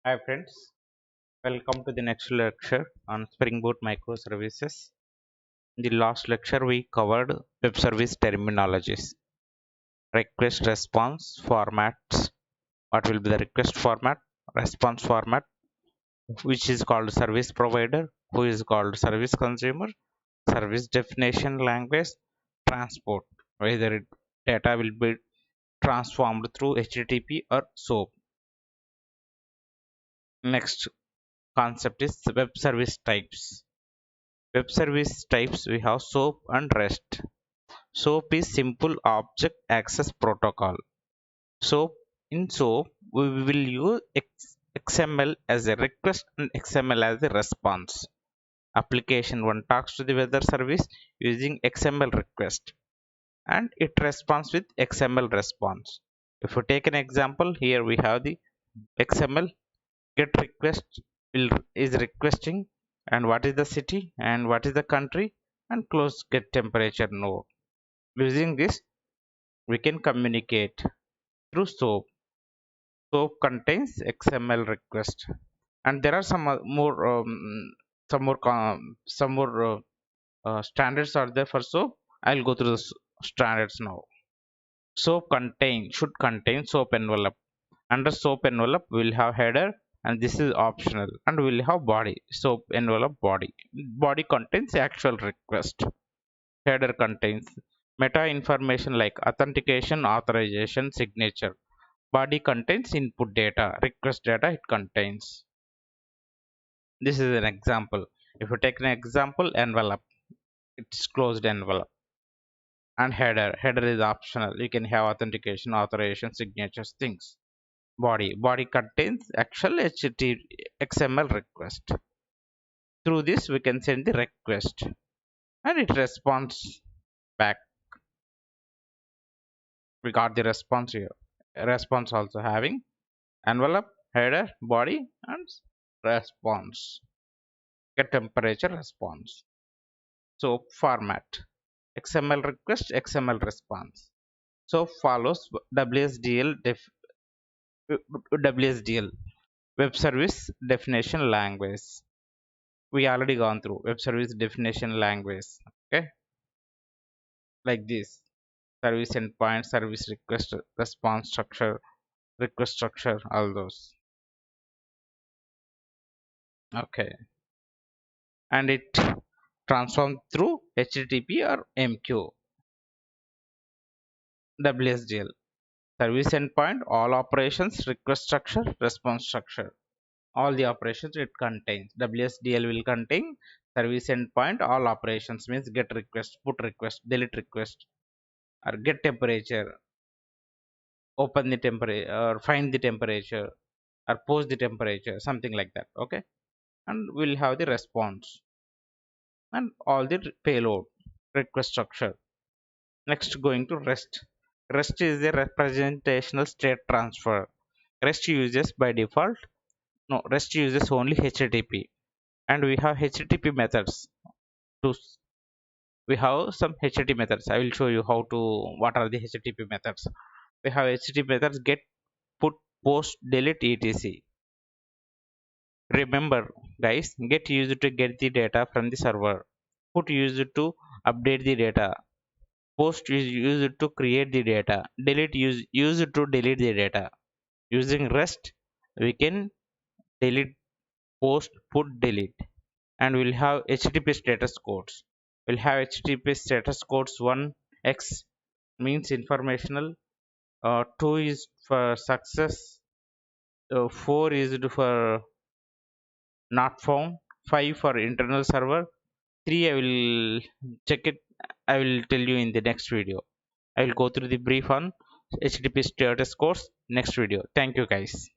Hi friends, welcome to the next lecture on Spring Boot microservices. In the last lecture we covered web service terminologies, request response formats, what will be the request format, response format, which is called service provider, who is called service consumer, service definition language, transport, whether data will be transformed through HTTP or SOAP. Next concept is web service types. Web service types we have SOAP and REST. SOAP is simple object access protocol. SOAP in SOAP we will use XML as a request and XML as a response. Application one talks to the weather service using XML request and it responds with XML response. If we take an example, here we have the XML get request is requesting and what is the city and what is the country and close get temperature node. Using this we can communicate through SOAP. SOAP contains XML request and there are some more standards are there for SOAP. I'll go through the standards now. SOAP should contain SOAP envelope. Under SOAP envelope we'll have header and this is optional and we'll have body. SOAP envelope body contains actual request. Header contains meta information like authentication, authorization, signature. Body contains input data, request data it contains. This is an example. If you take an example, envelope, it's closed envelope. And header is optional. You can have authentication, authorization, signatures, things. Body contains actual HTTP XML request. Through this we can send the request and it responds back. We got the response here. Response also having envelope, header, body and response. Get temperature response. So format XML request, XML response. So follows WSDL web service definition language. We already gone through web service definition language. Okay, like this: service endpoint, service request, response structure, request structure, all those. Okay, and it transformed through HTTP or MQ. WSDL service endpoint, all operations, request structure, response structure, all the operations it contains. WSDL will contain service endpoint, all operations means get request, put request, delete request, or get temperature, open the temperature, or find the temperature, or post the temperature, something like that. Okay, and we'll have the response and all the payload request structure. Next, going to REST. REST is a representational state transfer. REST uses by default, no, REST uses only HTTP, and we have HTTP methods. To we have some HTTP methods. I will show you how to what are the HTTP methods. We have HTTP methods get, put, post, delete, etc. Remember, guys, get used to get the data from the server. Put used to update the data. Post is used to create the data. Delete used to delete the data. Using REST, we can delete, post, put, delete, and we'll have HTTP status codes. We'll have HTTP status codes 1x means informational, 2 is for success, 4 is for not found, 5 for internal server, 3 I will check it. I will tell you in the next video. I will go through the brief on HTTP status codes next video. Thank you guys.